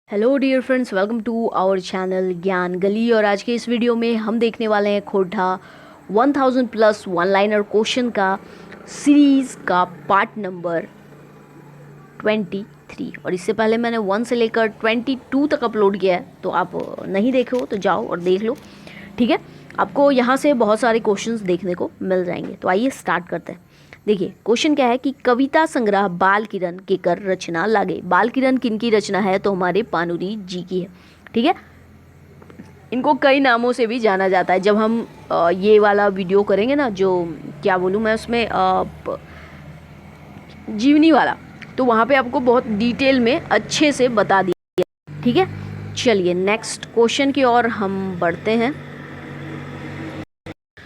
Hello dear friends, welcome to our channel Gyan Gali. और आज के इस वीडियो में हम देखने वाले हैं खोटा 1000 प्लस वन लाइनर क्वेश्चन का सीरीज़ का पार्ट नंबर 23। और इससे पहले मैंने 1 से लेकर 22 तक अपलोड किया है, तो आप नहीं देखे हो तो जाओ और देख लो। ठीक है, आपको यहाँ से बहुत सारे क्वेश्चंस देखने को मिल जाएंगे। तो आइए स्टार्ट करते हैं। देखिए क्वेश्चन क्या है कि कविता संग्रह बाल किरण के कर रचना लागे। बाल किरण किनकी रचना है? तो हमारे पानुरी जी की है। ठीक है, इनको कई नामों से भी जाना जाता है। जब हम ये वाला वीडियो करेंगे ना, जो क्या बोलूँ मैं उसमें जीवनी वाला, तो वहाँ पे आपको बहुत डिटेल में अच्छे से बता दिया। ठीक है, चलिए नेक्स्ट क्वेश्चन की ओर हम बढ़ते हैं।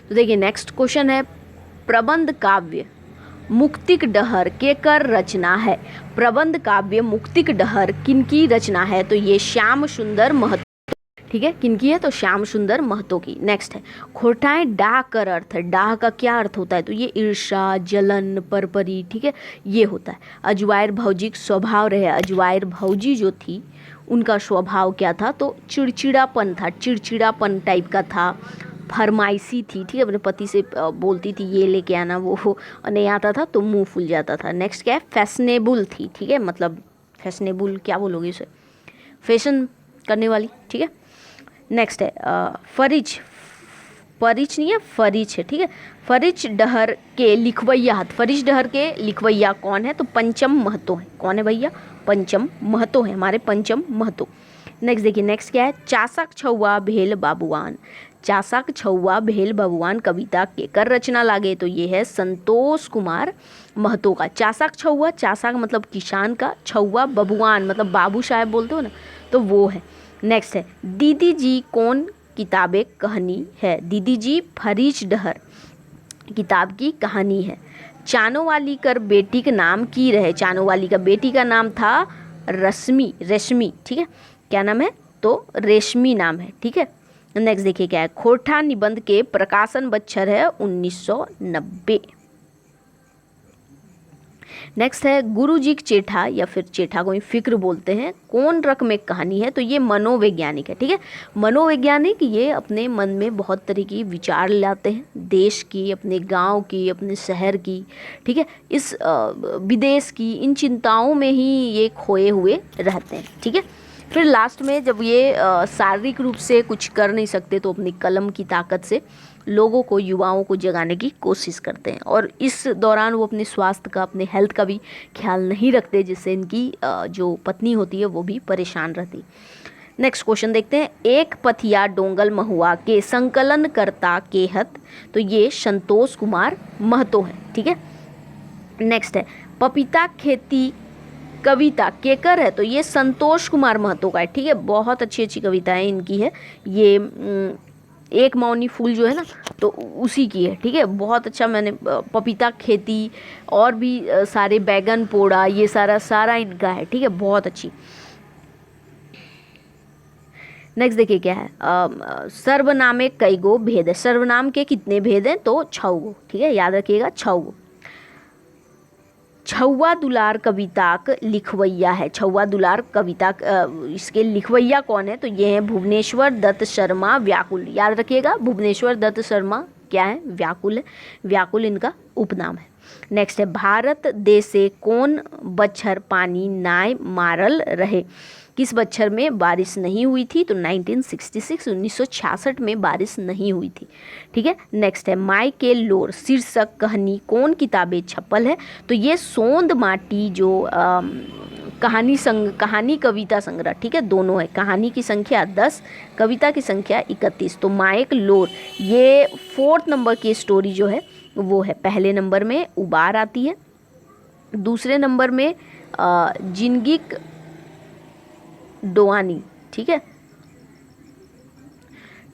तो देखिए नेक्स्ट क्वेश्चन है, प्रबंध काव्य मुक्तिक डहर के कर रचना है। प्रबंध काव्य मुक्तिक डहर किनकी रचना है? तो ये श्याम सुंदर महतो। ठीक है, किनकी है? तो श्याम सुंदर महतो की। नेक्स्ट है, खोटाएं डाह कर अर्थ है। डाह का क्या अर्थ होता है? तो ये ईर्षा, जलन, परपरी। ठीक है, ये होता है। अजवायर भौजी स्वभाव रहे। अजवायर भौजी जो थी उनका स्वभाव क्या था? तो चिड़चिड़ापन था, चिड़चिड़ापन टाइप का था। फरमाइशी थी। ठीक है, अपने पति से बोलती थी ये लेके आना, वो नहीं आता था तो मुंह फूल जाता था। नेक्स्ट क्या है? फैशनेबल थी। ठीक है, मतलब फैशनेबल क्या बोलोगे उसे? फैशन करने वाली। ठीक है, नेक्स्ट है फरिज। परिच नहीं है, फरिच है। ठीक है, फरिच डहर के लिखवैया। फरिच डहर के लिखवैया कौन है? तो पंचम महतो है। कौन है भैया? पंचम महतो है, हमारे पंचम महतो। नेक्स्ट देखिए, नेक्स्ट क्या है? चासक छौआ भेल बाबुआन। चासक छौआ भेल बाबुआन कविता के कर रचना लागे। तो ये है संतोष कुमार महतो का। चासक छौआ, चासक मतलब किसान का, छौआ बबुआन मतलब बाबू साहब बोलते हो ना, तो वो है। नेक्स्ट है, दीदी जी कौन किताबें कहानी है? दीदी जी फरीच डहर किताब की कहानी है। चानो वाली कर बेटी का नाम की रहे। चानो वाली का बेटी का नाम था रश्मि, रेशमी। ठीक है, क्या नाम है? तो रेशमी नाम है। ठीक है, नेक्स्ट देखिए क्या है? खोटा निबंध के प्रकाशन बच्छर है 1990। नेक्स्ट है, गुरुजी चेठा या फिर चेठा को ही फिक्र बोलते हैं, कौन रक में कहानी है? तो ये मनोवैज्ञानिक है। ठीक है, मनोवैज्ञानिक ये अपने मन में बहुत तरह की विचार लाते हैं, देश की, अपने गांव की, अपने शहर की। ठीक है, इस विदेश की, इन चिंताओं में ही ये खोए हुए रहते हैं। ठीक है, फिर लास्ट में जब ये शारीरिक रूप से कुछ कर नहीं सकते तो अपनी कलम की ताकत से लोगों को, युवाओं को जगाने की कोशिश करते हैं। और इस दौरान वो अपने स्वास्थ्य का, अपने हेल्थ का भी ख्याल नहीं रखते, जिससे इनकी जो पत्नी होती है वो भी परेशान रहती। नेक्स्ट क्वेश्चन देखते हैं, एक पथिया डोंगल महुआ के संकलन करता केहत। तो ये संतोष कुमार महतो है। ठीक है, नेक्स्ट है, पपीता खेती कविता केकर है? तो ये संतोष कुमार महतो का है। ठीक है, बहुत अच्छी अच्छी कविताएं इनकी है। ये एक मौनी फूल जो है ना, तो उसी की है। ठीक है, बहुत अच्छा। मैंने पपीता खेती और भी सारे बैगन पोड़ा, ये सारा सारा इनका है। ठीक है, बहुत अच्छी। नेक्स्ट देखिए क्या है? सर्वनामे कई गो भेद है। सर्वनाम के कितने भेद हैं? तो 6 गो। ठीक है, याद रखिएगा 6 गो। छौआ दुलार कविताक लिखवैया है। छौआ दुलार कविता इसके लिखवैया कौन है? तो ये है भुवनेश्वर दत्त शर्मा व्याकुल। याद रखिएगा, भुवनेश्वर दत्त शर्मा क्या है? व्याकुल है। व्याकुल इनका उपनाम है। नेक्स्ट है, भारत देशे कौन बच्छर पानी नाय मारल रहे। किस बच्छर में बारिश नहीं हुई थी? तो 1966, 1966 में बारिश नहीं हुई थी। ठीक है, नेक्स्ट है, माई के लोर शीर्षक कहानी कौन किताबें छपल है? तो ये सोंद माटी जो कहानी कविता संग्रह। ठीक है, दोनों है। कहानी की संख्या 10, कविता की संख्या 31। तो माइक लोर ये 4th नंबर की स्टोरी जो है वो है। पहले नंबर में उबार आती है, दूसरे नंबर में जिंगिक डोआनी। ठीक है,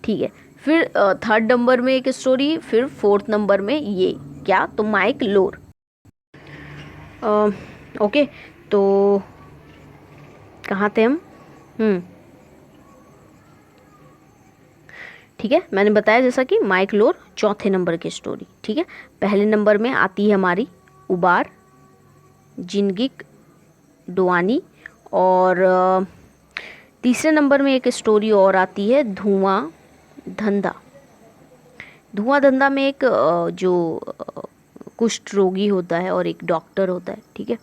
ठीक है, फिर 3rd नंबर में एक स्टोरी, फिर 4th नंबर में ये क्या? तो माइक लोर। ओके, तो कहाँ थे हम? ठीक है, मैंने बताया जैसा कि माइक लोर 4थे नंबर की स्टोरी। ठीक है, पहले नंबर में आती है हमारी उबार, जिनगिक डोआनी और तीसरे नंबर में एक स्टोरी और आती है, धुआं धंधा। धुआं धंधा में एक कुष्ठ रोगी होता है और एक डॉक्टर होता है, ठीक है।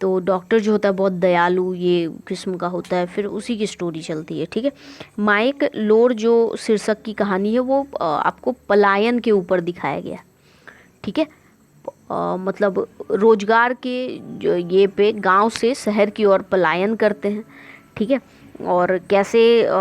तो डॉक्टर जो होता है बहुत दयालु ये किस्म का होता है, फिर उसी की स्टोरी चलती है, ठीक है। माइक लोर जो शीर्षक की कहानी है वो आपको पलायन के ऊपर दिखाया गया, ठीक है। मतलब रोजगार के ये पे गांव से शहर की ओर पलायन करते हैं, ठीक है। और कैसे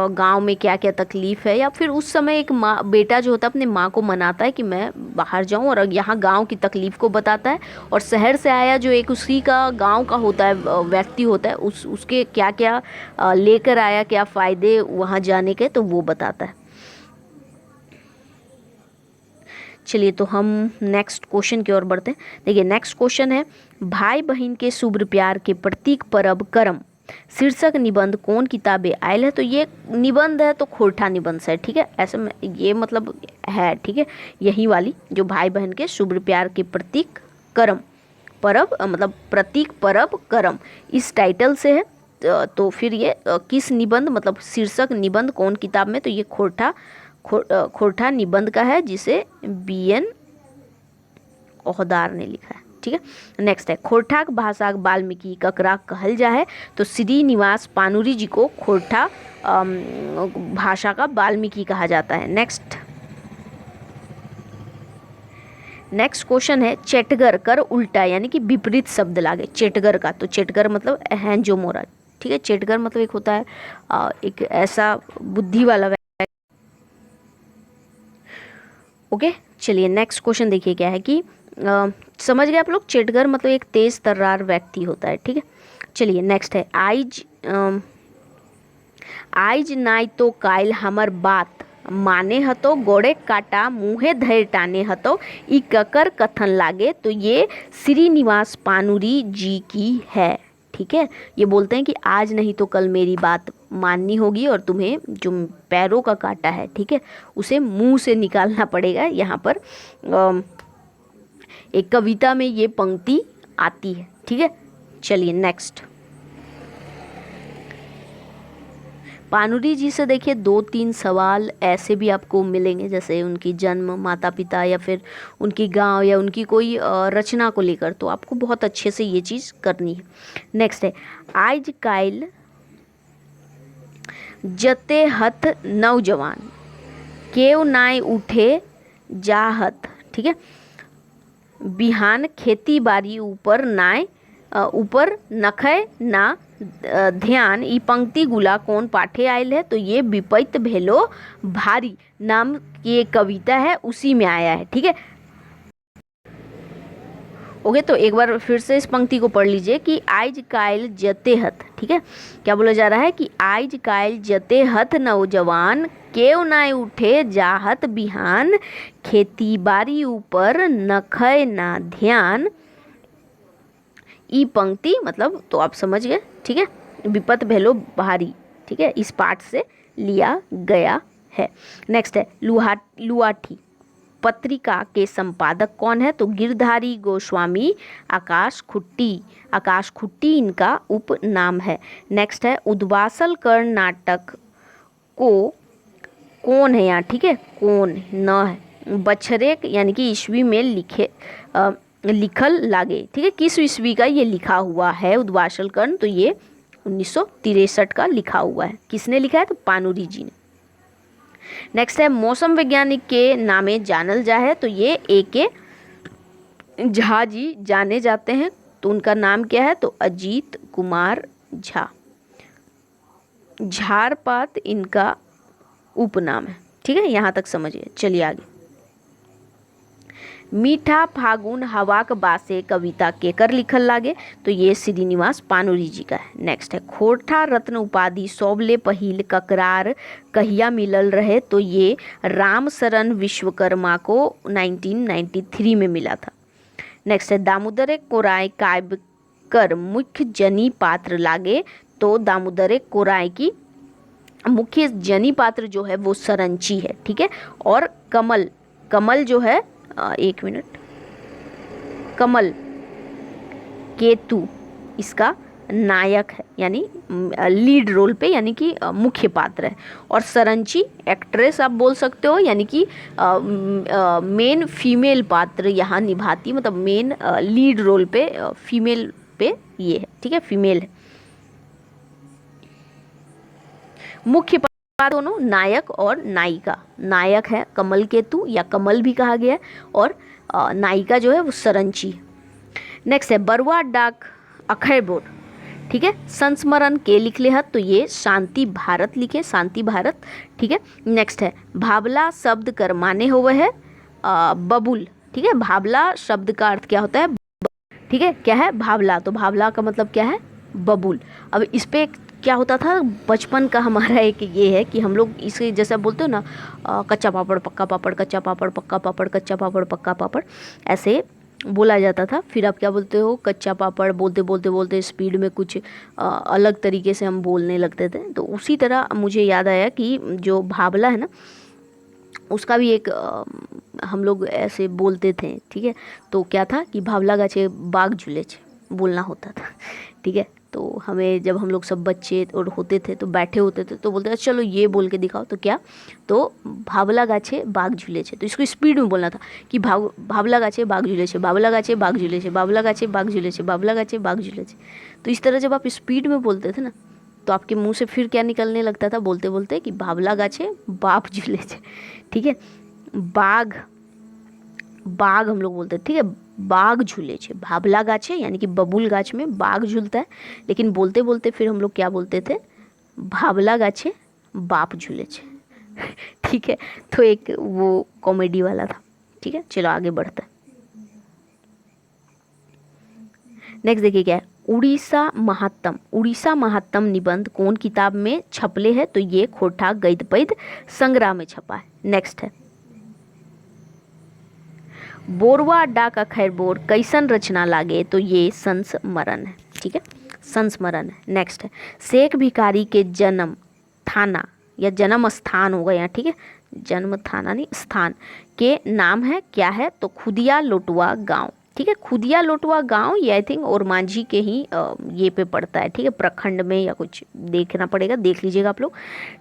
गांव में क्या क्या तकलीफ़ है, या फिर उस समय एक माँ बेटा जो होता है अपने माँ को मनाता है कि मैं बाहर जाऊं, और यहाँ गांव की तकलीफ़ को बताता है। और शहर से आया जो एक उसी का गांव का होता है व्यक्ति होता है, उसके क्या क्या लेकर आया, क्या फ़ायदे वहाँ जाने के, तो वो बताता है। चलिए तो हम नेक्स्ट क्वेश्चन की ओर बढ़ते हैं। देखिए नेक्स्ट क्वेश्चन है, भाई बहन के शुभ्र प्यार के प्रतीक परब करम शीर्षक निबंध कौन किताबें आयल है। तो ये निबंध है तो खोरठा निबंध है, ठीक है। ऐसे में ये मतलब है, ठीक है, यही वाली जो भाई बहन के शुभ्र प्यार के प्रतीक करम परब मतलब प्रतीक परब करम इस टाइटल से है। तो फिर ये किस निबंध मतलब शीर्षक निबंध कौन किताब में, तो ये खोरठा निबंध का है, जिसे BN ओहदार ने लिखा है, ठीक है। नेक्स्ट है, खोरठाक भाषा वाल्मीकि ककरा कहल जा है। तो श्रीनिवास पानुरी जी को खोरठा भाषा का वाल्मीकि कहा जाता है। नेक्स्ट क्वेश्चन है, चेटगर कर उल्टा यानी कि विपरीत शब्द लागे चेटगर का। तो चेटगर मतलब हैंजो मोरा, ठीक है। चेटगर मतलब एक होता है एक ऐसा बुद्धि वाला। ओके चलिए नेक्स्ट क्वेश्चन देखिए क्या है कि समझ गए आप लोग, चेटगर मतलब एक तेज तर्रार व्यक्ति होता है, ठीक है। चलिए नेक्स्ट है, आइज नाई तो काइल हमर बात माने हतो गोड़े काटा मुँहे धैर टाने हतो ई ककर कथन लागे। तो ये श्रीनिवास पानुरी जी की है, ठीक है। ये बोलते हैं कि आज नहीं तो कल मेरी बात माननी होगी और तुम्हें जो पैरों का काटा है, ठीक है, उसे मुंह से निकालना पड़ेगा। यहाँ पर एक कविता में ये पंक्ति आती है, ठीक है। चलिए नेक्स्ट, पानुरी जी से देखिए 2-3 सवाल ऐसे भी आपको मिलेंगे, जैसे उनकी जन्म, माता पिता, या फिर उनकी गांव, या उनकी कोई रचना को लेकर। तो आपको बहुत अच्छे से ये चीज़ करनी है। नेक्स्ट है, आइज काइल जते हथ नौजवान केव नाय उठे जाहत, ठीक है। बिहान खेती बाड़ी ऊपर नखय ना ध्यान ई पंक्ति गुला कौन पाठे आयल है। तो ये विपैत भेलो भारी नाम की एक कविता है, उसी में आया है, ठीक है। ओके तो एक बार फिर से इस पंक्ति को पढ़ लीजिए कि आइज काइल जते हथ, ठीक है। क्या बोला जा रहा है कि आइज काइल जते हथ नौजवान केव नाय उठे जाहत बिहान खेती बाड़ी ऊपर नखय ना ध्यान। ई पंक्ति मतलब तो आप समझ गए, ठीक है, विपत भेलो भारी, ठीक है, इस पाठ से लिया गया है। नेक्स्ट है, लुआठी पत्रिका के संपादक कौन है। तो गिरधारी गोस्वामी आकाश खुट्टी इनका उपनाम है। नेक्स्ट है, उद्वासल कर्ण नाटक को कौन है यहाँ, ठीक है, कौन न है, बछरे यानी कि ईस्वी में लिखल लागे, ठीक है। किस ईस्वी का ये लिखा हुआ है उद्वासल कर्ण, तो ये 1963 का लिखा हुआ है। किसने लिखा है, तो पानुरी जी ने। नेक्स्ट है, मौसम वैज्ञानिक के नामे जानल जा है। तो ये A.K. झा जी जाने जाते हैं। तो उनका नाम क्या है, तो अजीत कुमार झा। झारपात इनका उपनाम है, ठीक है। यहाँ तक समझिए। चलिए आगे, मीठा फागुन हवाक बासे कविता केकर लिखल लागे। तो ये श्रीनिवास पानुरी जी का है। नेक्स्ट है, खोरठा रत्न उपाधि सौबले पहिल ककरार कहिया मिलल रहे। तो ये राम शरण विश्वकर्मा को 1993 में मिला था। नेक्स्ट है, दामोदर कोराय काव्य कर मुख्य जनी पात्र लागे। तो दामोदर कोराय की मुख्य जनी पात्र जो है वो सरंची है, ठीक है। और कमल जो है एक मिनट, कमल केतु इसका नायक है, यानी लीड रोल पे यानी कि मुख्य पात्र है। और सरंची एक्ट्रेस आप बोल सकते हो, यानी कि मेन फीमेल पात्र यहाँ निभाती, मतलब मेन लीड रोल पे फीमेल पे ये है, ठीक है, फीमेल है। मुख्य पात्र दोनों नायक और नायिका। नायक है कमल केतु या कमल भी कहा गया है, और नायिका जो है वो सरंची। नेक्स्ट है बरुआ डाक अखय बोर्ड, ठीक है, संस्मरण के लिखले हत, तो ये शांति भारत लिखे, शांति भारत, ठीक है। नेक्स्ट है भावला शब्द कर माने हुए है बबुल, ठीक है। भावला शब्द का अर्थ क्या होता है, ठीक है, क्या है भावला, तो भावला का मतलब क्या है, बबुल। अब इस पे क्या होता था, बचपन का हमारा एक ये है कि हम लोग इसे जैसे बोलते हो ना, कच्चा पापड़ पक्का पापड़, कच्चा पापड़ पक्का पापड़, कच्चा पापड़ पक्का पापड़, ऐसे बोला जाता था। फिर आप क्या बोलते हो, कच्चा पापड़ बोलते बोलते बोलते स्पीड में कुछ अलग तरीके से हम बोलने लगते थे। तो उसी तरह मुझे याद आया कि जो भावला है ना, उसका भी एक हम लोग ऐसे बोलते थे, ठीक है। तो क्या था कि भावला गाछे बाग झूले छे बोलना होता था, ठीक है। तो हमें जब हम लोग सब बच्चे और होते थे तो बैठे होते थे तो बोलते थे चलो ये बोल के दिखाओ, तो क्या, तो भावला गाछे बाग झूले छे, तो इसको स्पीड में बोलना था कि भावला गाछे बाग झूले छे, भावला गाछे बाग झूले छे, भावला गाछे बाग झूले छे, भावला गाछे बाग झूले छे। तो इस तरह जब आप स्पीड में बोलते थे ना, तो आपके मुंह से फिर क्या निकलने लगता था बोलते बोलते कि भावला गाछे बाप झूले छे, ठीक है। बाग, बाग हम लोग बोलते हैं, ठीक है, बाग झूले छे, भावला गाछे यानी कि बबुल गाछ में बाग झूलता है, लेकिन बोलते बोलते फिर हम लोग क्या बोलते थे, भावला गाछे बाप झूले छे, ठीक है। तो एक वो कॉमेडी वाला था, ठीक है। चलो आगे बढ़ते हैं। नेक्स्ट देखिए क्या है, उड़ीसा महात्म। उड़ीसा महात्म निबंध कौन किताब में छपले है, तो ये खोटा गद्य पद्य संग्रह में छपा है। नेक्स्ट है बोरवा डाक अखैर बोर कैसन रचना लागे, तो ये संस्मरण है, ठीक है, संस्मरण है। नेक्स्ट है शेख भिखारी के जन्म थाना या जन्म स्थान होगा यहाँ, ठीक है, जन्म थाना नहीं स्थान के नाम है क्या है, तो खुदिया लोटुआ गांव, ठीक है। खुदिया लोटुआ गांव ये आई थिंक और मांझी के ही ये पे पड़ता है, ठीक है, प्रखंड में या कुछ देखना पड़ेगा, देख लीजिएगा आप लोग,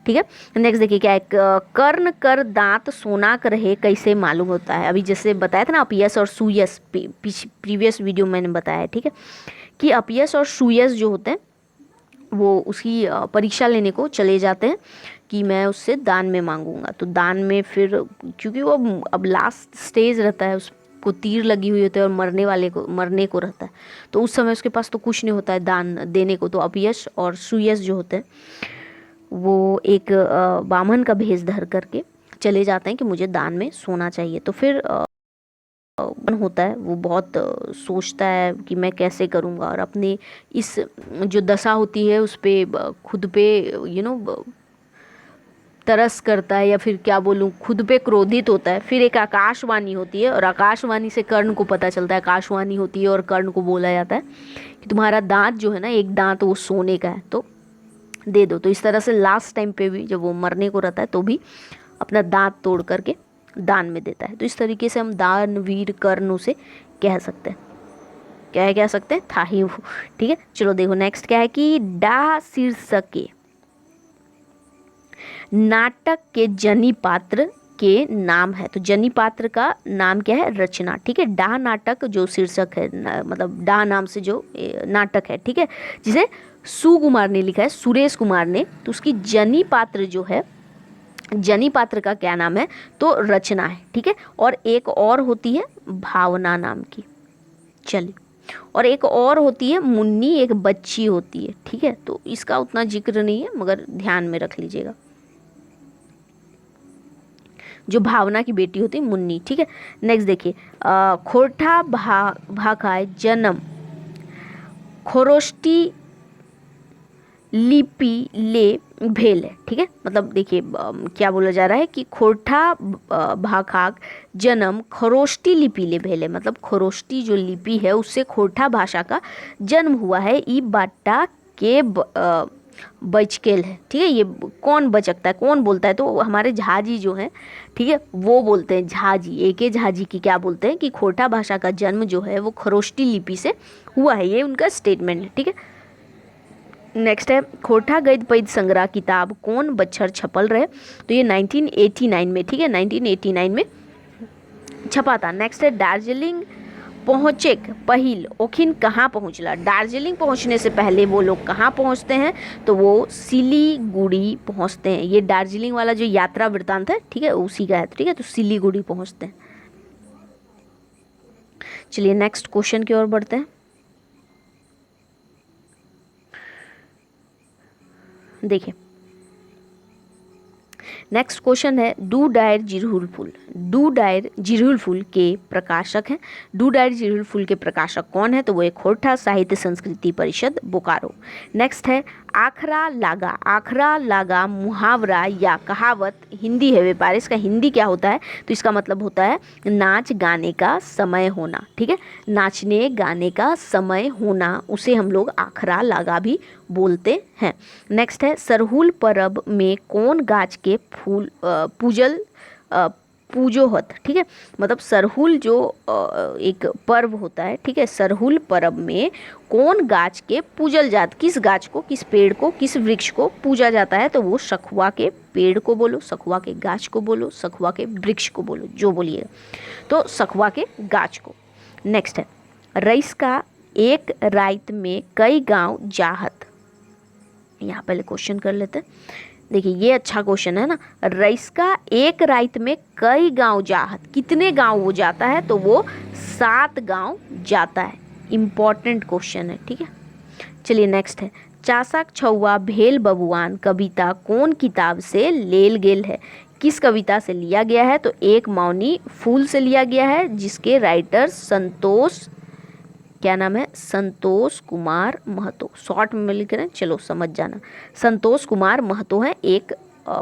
ठीक है। नेक्स्ट देखिए क्या है, कर्ण कर दांत सोना कर रहे कैसे मालूम होता है। अभी जैसे बताया था ना अपयश और सुयश, प्रीवियस वीडियो मैंने बताया है, ठीक है, कि अपयश और सुयश जो होते हैं वो उसकी परीक्षा लेने को चले जाते हैं कि मैं उससे दान में मांगूंगा। तो दान में फिर क्योंकि वो अब लास्ट स्टेज रहता है, उसको तीर लगी हुई होती है और मरने को रहता है, तो उस समय उसके पास तो कुछ नहीं होता है दान देने को। तो अपयश और सुयश जो होते हैं वो एक बामन का भेष धर करके चले जाते हैं कि मुझे दान में सोना चाहिए। तो फिर होता है वो बहुत सोचता है कि मैं कैसे करूँगा, और अपने इस जो दशा होती है उस पे खुद पे तरस करता है, या फिर क्या बोलूँ, खुद पे क्रोधित होता है। फिर एक आकाशवाणी होती है और आकाशवाणी से कर्ण को पता चलता है, आकाशवाणी होती है और कर्ण को बोला जाता है कि तुम्हारा दांत जो है ना, एक दांत वो सोने का है तो दे दो। तो इस तरह से लास्ट टाइम पे भी जब वो मरने को रहता है तो भी अपना दांत तोड़ करके दान में देता है। तो इस तरीके से हम दानवीर कर्ण उसे कह सकते हैं, क्या है कह सकते हैं, था ही वो, ठीक है। चलो देखो नेक्स्ट क्या है कि डा शीर्षक के नाटक के जनी पात्र के नाम है। तो जनी पात्र का नाम क्या है, रचना, ठीक है। डा नाटक जो शीर्षक है, मतलब डा नाम से जो नाटक है, ठीक है, जिसे सुकुमार ने लिखा है, सुरेश कुमार ने, तो उसकी जनी पात्र जो है, जनी पात्र का क्या नाम है, तो रचना है, ठीक है। और एक और होती है भावना नाम की, चलिए, और एक और होती है मुन्नी, एक बच्ची होती है, ठीक है। तो इसका उतना जिक्र नहीं है मगर ध्यान में रख लीजिएगा, जो भावना की बेटी होती है मुन्नी, ठीक है। नेक्स्ट देखिए खोरठा भाखाय जन्म खरोष्टी लिपि ले भेल है, ठीक है। मतलब देखिए क्या बोला जा रहा है कि खोरठा भाखाक जन्म खरोष्टी लिपि ले भेल है, मतलब खरोष्टी जो लिपि है उससे खोरठा भाषा का जन्म हुआ है। ई बाटा के बचकेल है, ठीक है। ये कौन बचकता है, कौन बोलता है, तो हमारे झाजी जो हैं, ठीक है, वो बोलते हैं, झाजी, एके झाजी की क्या बोलते हैं कि खोरठा भाषा का जन्म जो है वो खरोष्टी लिपि से हुआ है, ये उनका स्टेटमेंट है, ठीक है। नेक्स्ट है खोटा गद्य पद्य संग्रह किताब कौन बच्छर छपल रहे, तो ये 1989 में, ठीक है, 1989 में छपा था। नेक्स्ट है दार्जिलिंग पहुँचेक पहिल ओखिन कहाँ पहुँचला, दार्जिलिंग पहुँचने से पहले वो लोग कहाँ पहुँचते हैं, तो वो सिलीगुड़ी पहुँचते हैं। ये दार्जिलिंग वाला जो यात्रा वृत्तांत है, ठीक है, उसी का है, ठीक है, तो सिलीगुड़ी पहुँचते हैं। चलिए नेक्स्ट क्वेश्चन की ओर बढ़ते हैं। देखिए नेक्स्ट क्वेश्चन है डूडायर जिरहुल फूल, डूडायर जिरहुल फूल के प्रकाशक हैं, डूडायर जिरहुल फूल के प्रकाशक कौन है, तो वो एक खोरठा साहित्य संस्कृति परिषद बोकारो। नेक्स्ट है आखरा लागा, आखरा लागा मुहावरा या कहावत हिंदी है व्यापार, इसका हिंदी क्या होता है, तो इसका मतलब होता है नाच गाने का समय होना, ठीक है, नाचने गाने का समय होना, उसे हम लोग आखरा लागा भी बोलते हैं। नेक्स्ट है सरहुल परब में कौन गाछ के फूल पूजल पूजो होत, ठीक है, मतलब सरहुल जो एक पर्व होता है, ठीक है, सरहुल पर्व में कौन गाछ के पूजल जात, किस गाछ को, किस पेड़ को, किस वृक्ष को पूजा जाता है, तो वो सखुआ के पेड़ को बोलो, सखुआ के गाछ को बोलो, सखुआ के वृक्ष को बोलो, जो बोलिएगा, तो सखुआ के गाछ को। नेक्स्ट है रईस का एक रात में कई गांव जाहत, यहाँ पहले क्वेश्चन कर लेते हैं। देखिए ये अच्छा क्वेश्चन है ना, रईस का एक रात में कई गांव जाहत, कितने गांव वो जाता है, तो वो 7 गांव जाता है, इम्पॉर्टेंट क्वेश्चन है, ठीक है। चलिए नेक्स्ट है चासक छौआ भेल बबुआन कविता कौन किताब से लेल गेल है, किस कविता से लिया गया है, तो एक मौनी फूल से लिया गया है, जिसके राइटर संतोष, क्या नाम है, संतोष कुमार महतो, शॉर्ट में लिख रहे हैं, चलो समझ जाना, संतोष कुमार महतो है एक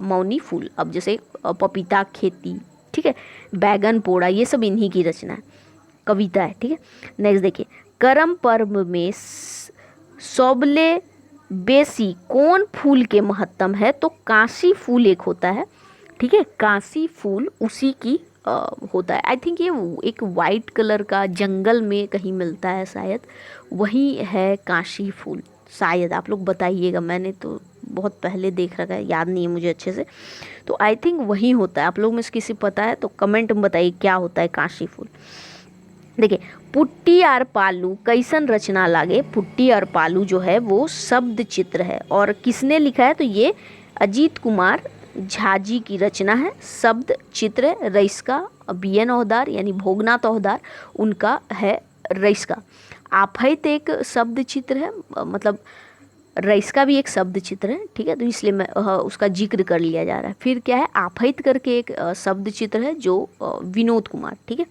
मौनी फूल। अब जैसे पपीता खेती, ठीक है, बैगन पोड़ा, ये सब इन्हीं की रचना है, कविता है, ठीक है। नेक्स्ट देखिए करम पर्व में सबले बेसी कौन फूल के महत्तम है, तो कांसी फूल एक होता है, ठीक है, कांसी फूल उसी की होता है। आई थिंक ये एक वाइट कलर का जंगल में कहीं मिलता है शायद, वही है काशी फूल, शायद आप लोग बताइएगा, मैंने तो बहुत पहले देख रखा है, याद नहीं है मुझे अच्छे से, तो आई थिंक वही होता है। आप लोग में से किसी पता है तो कमेंट में बताइए क्या होता है काशी फूल। देखिए पुट्टी और पालू कैसन रचना लागे, पुट्टी और पालू जो है वो शब्द चित्र है, और किसने लिखा है, तो ये अजीत कुमार झाजी की रचना है, शब्द चित्र है। रईस का BN औहदार यानी भोगनाथ औहदार उनका है रईस का। आफैत एक शब्द चित्र है, मतलब रईस का भी एक शब्द चित्र है, ठीक है, तो इसलिए मैं उसका जिक्र कर लिया जा रहा है। फिर क्या है आफैत करके एक शब्द चित्र है जो विनोद कुमार, ठीक है,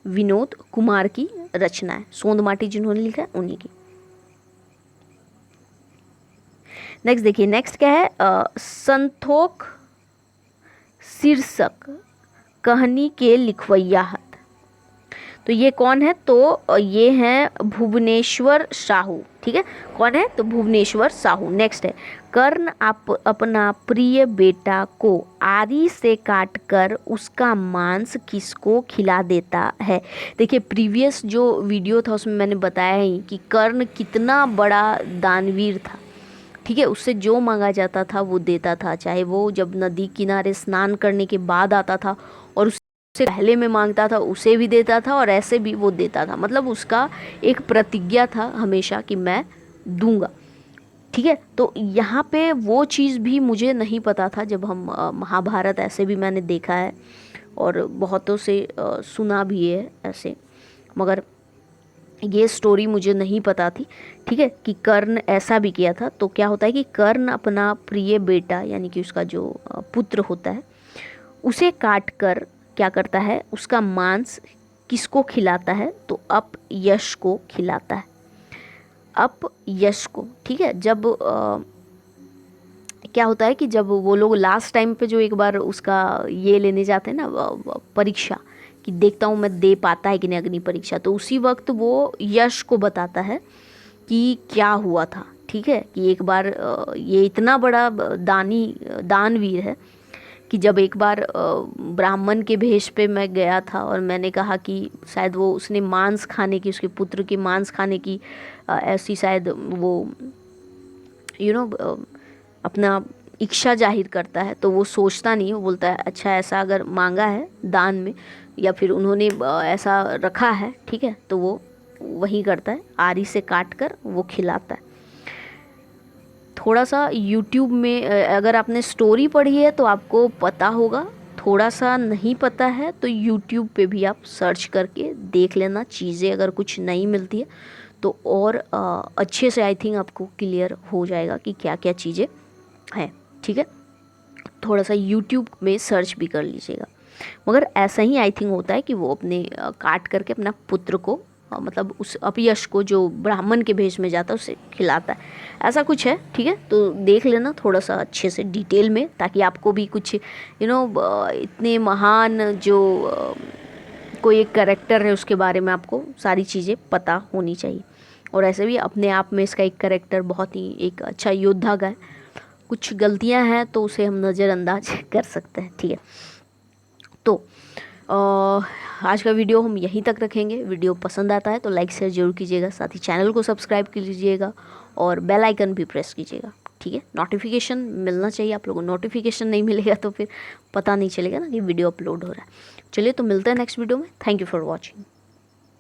विनोद कुमार की रचना है, सोंद माटी जिन्होंने लिखा है उन्हीं की। नेक्स्ट देखिए नेक्स्ट क्या है संथोक शीर्षक कहानी के लिखवैया हत, तो ये कौन है, तो ये हैं भुवनेश्वर साहू, ठीक है, कौन है, तो भुवनेश्वर साहू। नेक्स्ट है कर्ण अपना प्रिय बेटा को आरी से काटकर उसका मांस किसको खिला देता है। देखिए प्रीवियस जो वीडियो था उसमें मैंने बताया ही कि कर्ण कितना बड़ा दानवीर था, ठीक है, उससे जो मांगा जाता था वो देता था, चाहे वो जब नदी किनारे स्नान करने के बाद आता था और उससे पहले में मांगता था उसे भी देता था, और ऐसे भी वो देता था, मतलब उसका एक प्रतिज्ञा था हमेशा कि मैं दूंगा, ठीक है। तो यहाँ पे वो चीज़ भी मुझे नहीं पता था, जब हम महाभारत ऐसे भी मैंने देखा है और बहुतों से सुना भी है ऐसे, मगर ये स्टोरी मुझे नहीं पता थी, ठीक है, कि कर्ण ऐसा भी किया था। तो क्या होता है कि कर्ण अपना प्रिय बेटा यानी कि उसका जो पुत्र होता है उसे काट कर क्या करता है, उसका मांस किसको खिलाता है, तो अपयश को खिलाता है, अपयश को, ठीक है। जब क्या होता है कि जब वो लोग लास्ट टाइम पे जो एक बार उसका ये लेने जाते हैं ना परीक्षा, कि देखता हूँ मैं दे पाता है कि नहीं अग्नि परीक्षा, तो उसी वक्त वो यश को बताता है कि क्या हुआ था, ठीक है, कि एक बार ये इतना बड़ा दानवीर है कि जब एक बार ब्राह्मण के भेष पे मैं गया था और मैंने कहा कि शायद वो उसने मांस खाने की, उसके पुत्र के मांस खाने की ऐसी शायद वो अपना इच्छा जाहिर करता है, तो वो सोचता नहीं, वो बोलता है अच्छा ऐसा अगर मांगा है दान में या फिर उन्होंने ऐसा रखा है, ठीक है, तो वो वही करता है, आरी से काट कर वो खिलाता है। थोड़ा सा यूट्यूब में अगर आपने स्टोरी पढ़ी है तो आपको पता होगा, थोड़ा सा नहीं पता है तो यूट्यूब पे भी आप सर्च करके देख लेना, चीज़ें अगर कुछ नहीं मिलती है तो और अच्छे से आई थिंक आपको क्लियर हो जाएगा कि क्या क्या चीज़ें हैं, ठीक है। थोड़ा सा यूट्यूब में सर्च भी कर लीजिएगा। मगर ऐसा ही आई थिंक होता है कि वो अपने काट करके अपना पुत्र को मतलब उस अपयश को जो ब्राह्मण के भेष में जाता है उसे खिलाता है, ऐसा कुछ है, ठीक है। तो देख लेना थोड़ा सा अच्छे से डिटेल में, ताकि आपको भी कुछ इतने महान जो कोई एक कैरेक्टर है उसके बारे में आपको सारी चीज़ें पता होनी चाहिए। और ऐसे भी अपने आप में इसका एक कैरेक्टर बहुत ही एक अच्छा योद्धा का है, कुछ गलतियां हैं तो उसे हम नज़रअंदाज कर सकते हैं, ठीक है। तो आज का वीडियो हम यहीं तक रखेंगे। वीडियो पसंद आता है तो लाइक शेयर जरूर कीजिएगा, साथ ही चैनल को सब्सक्राइब कीजिएगा और बेल आइकन भी प्रेस कीजिएगा, ठीक है। नोटिफिकेशन मिलना चाहिए आप लोगों को, नोटिफिकेशन नहीं मिलेगा तो फिर पता नहीं चलेगा ना कि वीडियो अपलोड हो रहा है। चलिए तो मिलते हैं नेक्स्ट वीडियो में। Thank you for watching.